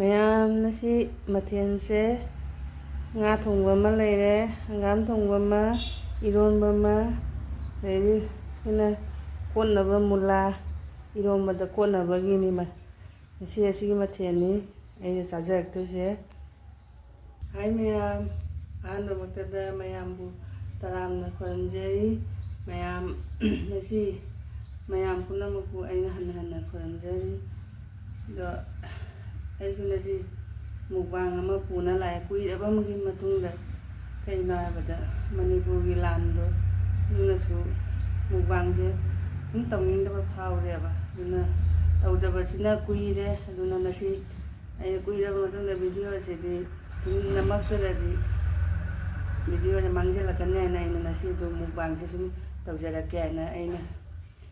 ꯃꯌꯥꯝ ꯉꯁꯤ ꯃꯊꯦꯜꯁꯦ ꯉꯥ ꯊꯣꯡꯕ ꯑꯃ ꯂꯩꯔꯦ, ꯍꯪꯒꯥꯝ ꯊꯣꯡꯕ ꯑꯃ, ꯏꯔꯣꯟꯕ ꯑꯃ, ꯑꯗꯩꯗꯤ ꯑꯩꯈꯣꯏꯅ ꯀꯣꯠꯅꯕ ꯃꯨꯂꯥ ꯏꯔꯣꯟꯕꯗ ꯀꯣꯠꯅꯕꯒꯤꯅꯤ ꯉꯁꯤ ꯑꯁꯤꯒꯤ ꯃꯊꯦꯜꯅꯤ ꯑꯩꯅ ꯆꯥꯖꯔꯛꯇꯣꯏꯁꯦ꯫ ꯍꯥꯏ ꯃꯌꯥꯝ, ꯑꯍꯥꯟꯕꯃꯛꯇꯗ ꯃꯌꯥꯝꯕꯨ ꯇꯔꯥꯝꯅ ꯈꯨꯔꯨꯝꯖꯔꯤ꯫ ꯃꯌꯥꯝ ꯉꯁꯤ ꯃꯌꯥꯝ ꯄꯨꯝꯅꯃꯛꯄꯨ ꯑꯩꯅ ꯍꯟꯅ ꯍꯟꯅ ꯈꯨꯔꯨꯝꯖꯔꯤ꯫ ꯑꯗꯣ ꯑꯩꯁꯨ ꯉꯁꯤ ꯃꯨꯛꯕꯥꯡ ꯑꯃ ꯄꯨꯅ ꯂꯥꯛꯑꯦ ꯀꯨꯏꯔꯕ ꯑꯃꯒꯤ ꯃꯇꯨꯡꯗ꯫ ꯀꯩꯅꯣ ꯍꯥꯏꯕꯗ ꯃꯅꯤꯄꯨꯔꯒꯤ ꯂꯥꯟꯗꯣ ꯑꯗꯨꯅꯁꯨ ꯃꯨꯛꯕꯥꯡꯁꯦ ꯑꯗꯨꯝ ꯇꯧꯅꯤꯡꯗꯕ ꯐꯥꯎꯔꯦꯕ, ꯑꯗꯨꯅ ꯇꯧꯗꯕꯁꯤꯅ ꯀꯨꯏꯔꯦ꯫ ꯑꯗꯨꯅ ꯉꯁꯤ ꯑꯩꯅ ꯀꯨꯏꯔꯕ ꯃꯇꯨꯡꯗ ꯚꯤꯗꯤꯑꯣ ꯑꯁꯤꯗꯤ ꯅꯝꯃꯛꯇ꯭ꯔꯗꯤ ꯚꯤꯗꯤꯑꯣꯁꯦ ꯃꯥꯡꯖꯤꯜꯂꯛꯀꯅꯤ ꯍꯥꯏꯅ ꯑꯩꯅ ꯉꯁꯤꯗꯣ ꯃꯨꯛꯕꯥꯡꯁꯦ ꯁꯨꯝ ꯇꯧꯖꯔꯛꯀꯦ ꯍꯥꯏꯅ ꯑꯩꯅ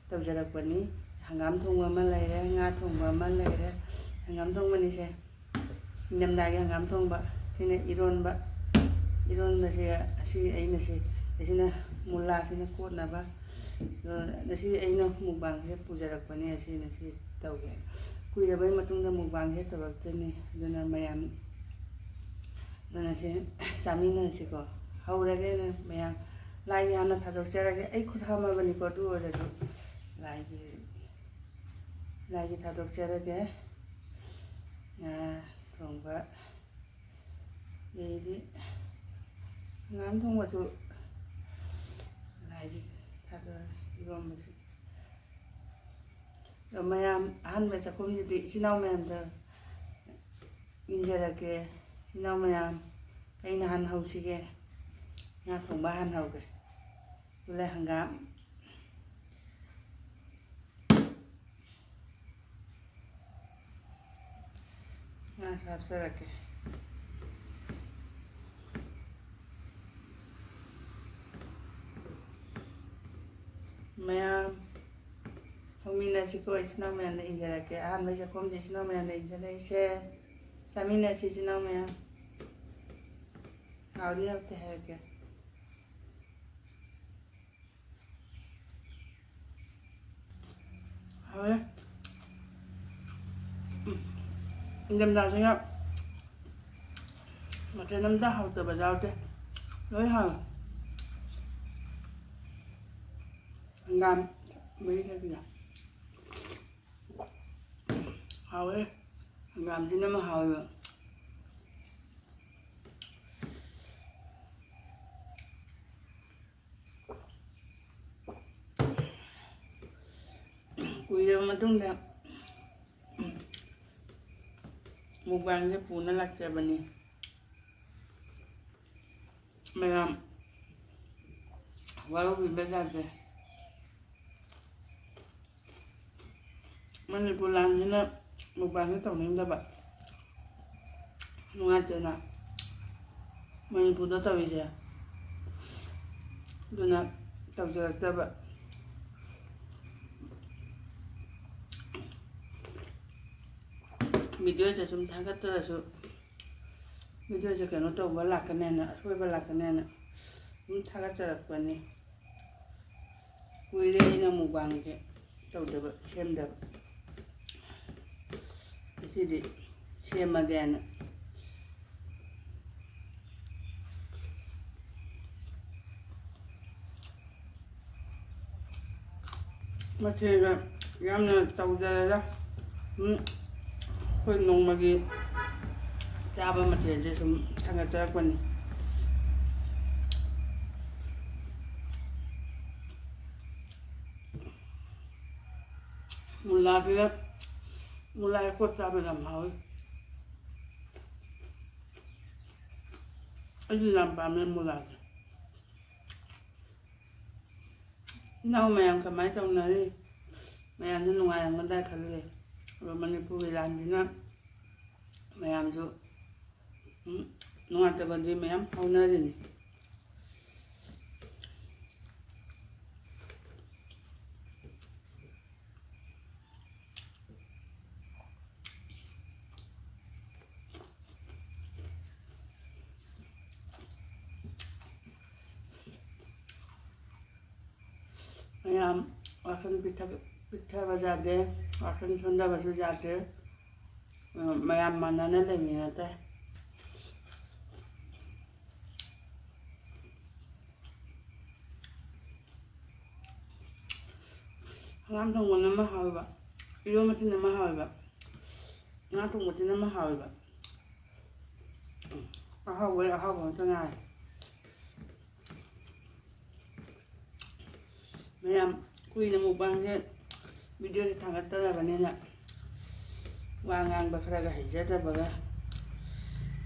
ꯇꯧꯖꯔꯛꯄꯅꯤ꯫ ꯍꯪꯒꯥꯝ ꯊꯣꯡꯕ ꯑꯃ ꯂꯩꯔꯦ, ꯉꯥ ꯊꯣꯡꯕ ꯑꯃ ꯂꯩꯔꯦ꯫ ꯍꯪꯒꯥꯝ ꯊꯣꯡꯕꯅꯤꯁꯦ ꯏꯪꯊꯝꯊꯥꯒꯤ ꯍꯪꯒꯥꯝ ꯊꯣꯡꯕ, ꯁꯤꯅ ꯏꯔꯣꯟꯕꯁꯦ ꯑꯁꯤ ꯑꯁꯤꯅ ꯃꯨꯂꯥꯁꯤꯅ ꯀꯣꯠꯅꯕ꯫ ꯉꯁꯤ ꯑꯩꯅ ꯃꯨꯛꯕꯥꯡꯁꯦ ꯄꯨꯖꯔꯛꯄꯅꯦ, ꯑꯁꯤ ꯇꯧꯒꯦ꯫ ꯀꯨꯏꯔꯕꯩ ꯃꯇꯨꯡꯗ ꯃꯨꯛꯕꯥꯡꯁꯦ ꯇꯧꯔꯛꯇꯣꯏꯅꯤ꯫ ꯑꯗꯨꯅ ꯃꯌꯥꯝ ꯑꯗꯨꯅꯁꯦ ꯆꯥꯃꯤꯟꯅꯁꯤꯀꯣ꯫ ꯍꯧꯔꯒꯦꯅ ꯃꯌꯥꯝ ꯂꯥꯏꯒꯤ ꯍꯥꯟꯅ ꯊꯥꯗꯣꯛꯆꯔꯒꯦ꯫ ꯑꯩ ꯈꯨꯠ ꯍꯥꯝꯃꯕꯅꯤꯀꯣ, ꯑꯗꯨ ꯑꯣꯏꯔꯁꯨ ꯂꯥꯏꯒꯤ ꯊꯥꯗꯣꯛꯆꯔꯒꯦ꯫ ꯉꯥ ꯊꯣꯡꯕ ꯑꯗꯩꯗꯤ ꯍꯪꯒꯥꯝ ꯊꯣꯡꯕꯁꯨ ꯂꯥꯏꯒꯤ ꯊꯥꯗꯣꯛꯑꯒꯦ, ꯏꯔꯣꯟꯕꯁꯨ꯫ ꯑꯗꯣ ꯃꯌꯥꯝ ꯑꯍꯥꯟꯕ ꯆꯥꯛꯈꯨꯝꯁꯤꯗꯤ ꯏꯆꯤꯜ ꯏꯅꯥꯎ ꯃꯌꯥꯝꯗ ꯏꯟꯖꯔꯛꯀꯦ꯫ ꯏꯆꯤꯜ ꯏꯅꯥꯎ ꯃꯌꯥꯝ, ꯑꯩꯅ ꯍꯥꯟꯅ ꯍꯧꯁꯤꯒꯦ꯫ ꯉꯥ ꯊꯣꯡꯕ ꯍꯥꯟꯅ ꯍꯧꯒꯦ꯫ ꯑꯗꯨꯒ ꯍꯪꯒꯥꯝ ꯉꯥꯁꯨ ꯍꯥꯞꯆꯔꯛꯀꯦ꯫ ꯃꯌꯥꯝ ꯍꯧꯃꯤꯟꯅꯁꯤꯀꯣ, ꯏꯆꯤꯜ ꯏꯅꯥꯎ ꯃꯌꯥꯝꯗ ꯏꯟꯖꯔꯛꯀꯦ꯫ ꯑꯍꯥꯟꯕꯩ ꯆꯥꯛꯈꯨꯝꯁꯦ ꯏꯆꯤꯜ ꯏꯅꯥꯎ ꯃꯌꯥꯝꯗ ꯏꯟꯖꯔꯛꯏꯁꯦ꯫ ꯆꯥꯃꯤꯟꯅꯁꯤ ꯏꯆꯤꯜ ꯏꯅꯥꯎ ꯃꯌꯥꯝ꯫ ꯍꯥꯎꯗꯤ ꯍꯥꯎꯇꯦ ꯍꯥꯏꯔꯛꯀꯦ꯫ ꯍꯥꯎꯋꯦ꯫ ꯏꯪꯊꯝꯊꯥꯁꯤꯅ ꯃꯊꯦꯜ ꯑꯝꯇ ꯍꯥꯎꯇꯕ ꯌꯥꯎꯗꯦ, ꯂꯣꯏ ꯍꯥꯎꯋꯦ꯫ ꯍꯪꯒꯥꯝ ꯃꯍꯤ ꯊꯛꯁꯤꯔ? ꯍꯥꯎꯋꯦ, ꯍꯪꯒꯥꯝꯁꯤꯅ ꯑꯃ ꯍꯥꯎꯋꯦꯕ꯫ ꯀꯨꯏꯔꯕ ꯃꯇꯨꯡꯗ ꯃꯨꯛꯕꯥꯡꯁꯦ ꯄꯨꯅ ꯂꯥꯛꯆꯕꯅꯤ꯫ ꯃꯌꯥꯝ ꯋꯥꯔꯧꯕꯤꯕ ꯌꯥꯗꯦ꯫ ꯃꯅꯤꯄꯨꯔ ꯂꯥꯟꯁꯤꯅ ꯃꯨꯛꯕꯥꯡꯁꯦ ꯇꯧꯅꯤꯡꯗꯕ, ꯅꯨꯡꯉꯥꯏꯇꯦꯅ ꯃꯅꯤꯄꯨꯔꯗ ꯇꯧꯔꯤꯁꯦ, ꯑꯗꯨꯅ ꯇꯧꯖꯔꯛꯇꯕ꯫ ꯚꯤꯗꯤꯑꯣꯁꯦ ꯁꯨꯝ ꯊꯥꯒꯠꯇ꯭ꯔꯁꯨ ꯚꯤꯗꯤꯑꯣꯁꯦ ꯀꯩꯅꯣ ꯇꯧꯕ ꯂꯥꯛꯀꯅꯦꯅ, ꯑꯁꯣꯏꯕ ꯂꯥꯛꯀꯅꯦꯅ ꯑꯗꯨꯝ ꯊꯥꯒꯠꯆꯔꯛꯄꯅꯤ꯫ ꯀꯨꯏꯔꯦ ꯑꯩꯅ ꯃꯨꯛꯕꯥꯡꯁꯦ ꯇꯧꯗꯕ, ꯁꯦꯝꯗꯕ꯫ ꯉꯁꯤꯗꯤ ꯁꯦꯝꯃꯒꯦꯅ꯫ ꯃꯊꯦꯜꯒ ꯌꯥꯝꯅ ꯇꯧꯖꯔꯒ ꯑꯩꯈꯣꯏ ꯅꯣꯡꯃꯒꯤ ꯆꯥꯕ ꯃꯊꯦꯜꯁꯦ ꯁꯨꯝ ꯊꯥꯒꯠꯆꯔꯛꯄꯅꯤ꯫ ꯃꯨꯂꯥ ꯀꯣꯠ ꯆꯥꯕ ꯌꯥꯝ ꯍꯥꯎꯋꯤ꯫ ꯑꯩꯁꯨ ꯌꯥꯝ ꯄꯥꯝꯃꯦ ꯃꯨꯂꯥꯁꯦ꯫ ꯏꯅꯥꯎ ꯃꯌꯥꯝ ꯀꯃꯥꯏꯅ ꯇꯧꯅꯔꯤ? ꯃꯌꯥꯝꯁꯨ ꯅꯨꯡꯉꯥꯏꯔꯝꯒꯗ꯭ꯔꯥ ꯈꯜꯂꯤ꯫ ꯑꯗꯨꯒ ꯃꯅꯤꯄꯨꯔꯒꯤ ꯂꯥꯟꯁꯤꯅ ꯃꯌꯥꯝꯁꯨ ꯅꯨꯡꯉꯥꯏꯇꯕꯗꯤ ꯃꯌꯥꯝ ꯐꯥꯎꯅꯔꯤꯅꯤ꯫ ꯃꯌꯥꯝ ꯋꯥꯈꯜ ꯄꯤꯛꯊꯕ ꯌꯥꯗꯦ, ꯋꯥꯈꯜ ꯁꯣꯟꯊꯕꯁꯨ ꯌꯥꯗꯦ꯫ ꯃꯌꯥꯝ ꯃꯥꯟꯅꯅ ꯂꯩꯃꯤꯟꯅꯗꯦ ꯍꯪꯒꯥꯝ ꯊꯣꯡꯕꯅ ꯑꯃ ꯍꯥꯎꯏꯕ ꯏꯔꯣꯟꯕꯁꯤꯅ ꯑꯃ ꯍꯥꯎꯏꯕ ꯉꯥ ꯊꯣꯡꯕꯁꯤꯅ ꯑꯃ ꯍꯥꯎꯏꯕ ꯑꯍꯥꯎꯕ ꯉꯥꯛꯇ ꯉꯥꯏ ꯃꯌꯥꯝ ꯀꯨꯏꯅ ꯃꯨꯛꯕꯥꯡꯁꯦ ꯚꯤꯗꯤꯑꯣꯁꯦ ꯊꯥꯒꯠꯇꯔꯕꯅꯤꯅ ꯋꯥ ꯉꯥꯡꯕ ꯈꯔꯒ ꯍꯩꯖꯗꯕꯒ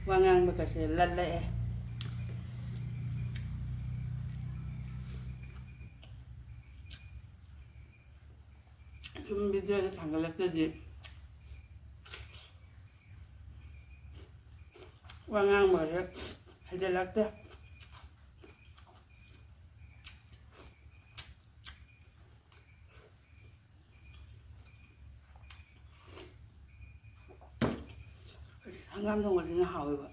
ꯋꯥ ꯉꯥꯡꯕꯒꯁꯦ ꯂꯜꯂꯛꯑꯦ ꯁꯨꯝ ꯚꯤꯗꯤꯑꯣꯁꯦ ꯊꯥꯒꯠꯂꯛꯇ꯭ꯔꯗꯤ ꯋꯥ ꯉꯥꯡꯕꯒꯁꯦ ꯍꯩꯖꯤꯜꯂꯛꯇꯦ ꯍꯪꯒꯥꯝ ꯊꯣꯡꯕꯁꯤꯅ ꯍꯥꯎꯋꯦꯕ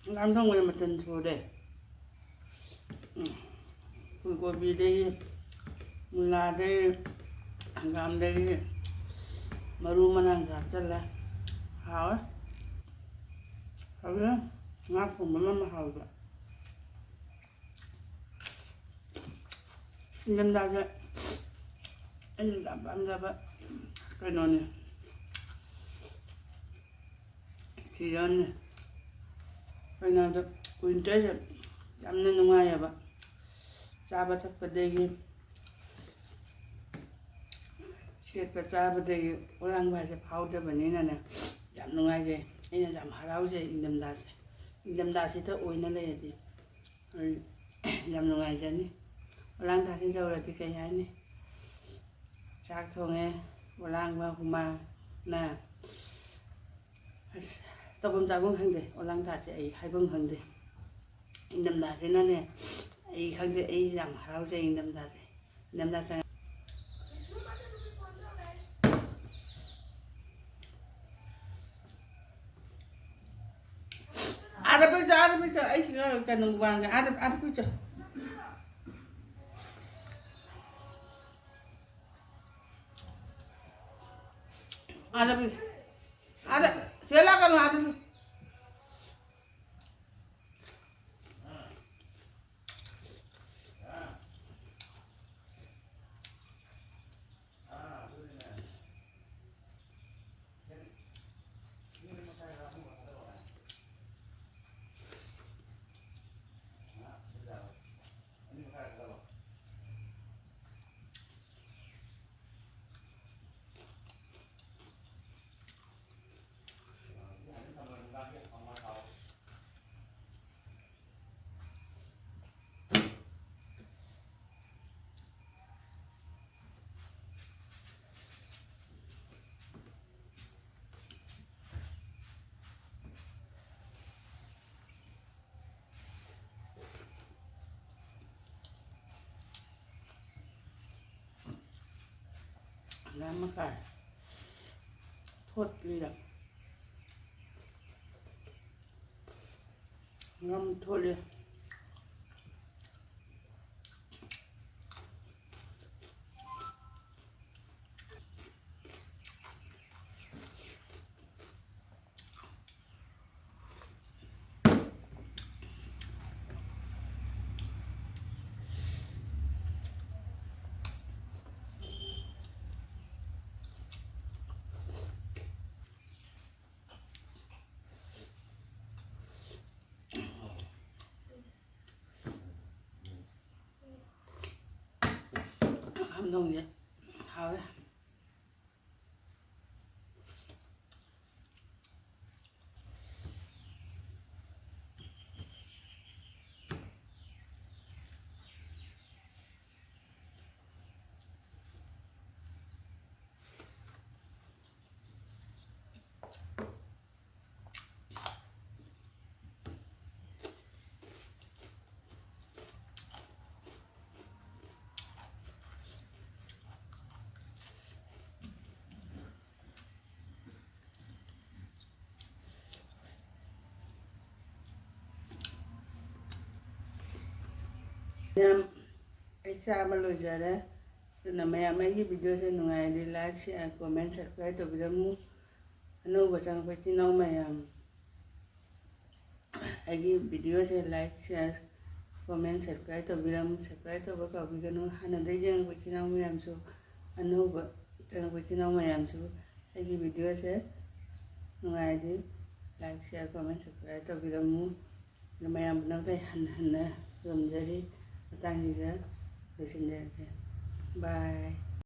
ꯍꯪꯒꯥꯝ ꯊꯣꯡꯕꯁꯦ ꯃꯆꯜ ꯁꯨꯔꯦ ꯐꯨꯜꯀꯣꯕꯤꯗꯒꯤ ꯃꯨꯂꯥꯗꯒꯤ ꯍꯪꯒꯥꯝꯗꯒꯤ ꯃꯔꯨ ꯃꯔꯥꯡꯁꯨ ꯍꯥꯞꯆꯜꯂꯦ ꯍꯥꯎꯋꯦ ꯍꯧꯖꯤꯛ ꯉꯥ ꯊꯣꯡꯕꯅ ꯑꯃ ꯍꯥꯎꯋꯦꯕ ꯏꯪꯊꯝꯊꯥꯁꯦ ꯑꯩꯅ ꯌꯥꯝ ꯄꯥꯝꯖꯕ ꯀꯩꯅꯣꯅꯤ ꯁꯤꯖꯟꯅꯤ ꯀꯩꯅꯣꯗ ꯋꯤꯟꯇꯔꯁꯦ ꯌꯥꯝꯅ ꯅꯨꯡꯉꯥꯏꯌꯦꯕ ꯆꯥꯕ ꯊꯛꯄꯗꯒꯤ ꯁꯦꯠꯄ ꯆꯥꯕꯗꯒꯤ ꯑꯣꯔꯥꯡꯕ ꯍꯥꯏꯁꯦ ꯐꯥꯎꯗꯕꯅꯤꯅꯅꯦ ꯌꯥꯝ ꯅꯨꯡꯉꯥꯏꯖꯩ ꯑꯩꯅ ꯌꯥꯝ ꯍꯔꯥꯎꯖꯩ ꯏꯪꯊꯝꯊꯥꯁꯦ ꯏꯪꯊꯝꯊꯥꯁꯤꯗ ꯑꯣꯏꯅ ꯂꯩꯔꯗꯤ ꯑꯩ ꯌꯥꯝ ꯅꯨꯡꯉꯥꯏꯖꯅꯤ ꯑꯣꯂꯥꯡꯊꯥꯁꯤ ꯌꯧꯔꯗꯤ ꯀꯩ ꯍꯥꯏꯅꯤ ꯆꯥꯛ ꯊꯣꯡꯉꯦ ꯑꯣꯂꯥꯡꯕ ꯍꯨꯃꯥꯡꯅ ꯑꯁ ꯇꯧꯐꯝ ꯆꯥꯐꯝ ꯈꯪꯗꯦ ꯑꯣꯂꯥꯡꯊꯥꯁꯦ ꯑꯩ ꯍꯥꯏꯐꯝ ꯈꯪꯗꯦ ꯏꯪꯊꯝꯊꯥꯁꯤꯅꯅꯦ ꯑꯩ ꯈꯪꯗꯦ ꯑꯩ ꯌꯥꯝ ꯍꯔꯥꯎꯖꯩ ꯏꯪꯊꯝꯊꯥꯁꯦ ꯏꯪꯊꯝꯊꯥ आधा पैसा ऐसे कनु बांग आधा पैसा आधा सेला कनु आधा làm mà phải thốt đi được ngâm thôi đi không đồng vậy thôi em cái cha mà lôi giờ đấy là mẹ mấy cái video sẽ nung ngày đi like share comment subscribe cho video mu ꯑꯅꯧꯕ ꯆꯪꯉꯛꯄ ꯏꯆꯤꯟ ꯏꯅꯥꯎ ꯃꯌꯥꯝ ꯑꯩꯒꯤ ꯚꯤꯗꯤꯑꯣꯁꯦ like share comment ꯁꯕꯁꯀ꯭ꯔꯥꯏꯕ ꯇꯧꯕꯤꯔꯝꯃꯨ ꯁꯕꯁꯀ꯭ꯔꯥꯏꯕ ꯇꯧꯕ ꯀꯥꯎꯕꯤꯒꯅꯨ ꯍꯥꯟꯅꯗꯒꯤ ꯆꯪꯉꯛꯄ ꯏꯆꯤꯟ ꯏꯅꯥꯎ ꯃꯌꯥꯝꯁꯨ ꯑꯅꯧꯕ ꯆꯪꯉꯛꯄ ꯏꯆꯤꯟ ꯏꯅꯥꯎ ꯃꯌꯥꯝꯁꯨ ꯑꯩꯒꯤ ꯚꯤꯗꯤꯑꯣꯁꯦ ꯅꯨꯡꯉꯥꯏꯔꯗꯤ ꯂꯥꯏꯛ ꯁꯤꯌꯥꯔ ꯀꯣꯃꯦꯟ ꯁꯕꯁꯀ꯭ꯔꯥꯏꯕ ꯇꯧꯕꯤꯔꯝꯃꯨ ꯃꯌꯥꯝ ꯄꯨꯝꯅꯃꯛꯇ ꯍꯟꯅ ꯍꯟꯅ ꯈꯨꯔꯨꯝꯖꯔꯤ ꯃꯇꯥꯡꯁꯤꯗ ꯂꯣꯏꯁꯤꯟꯖꯔꯒꯦ ꯕꯥꯏ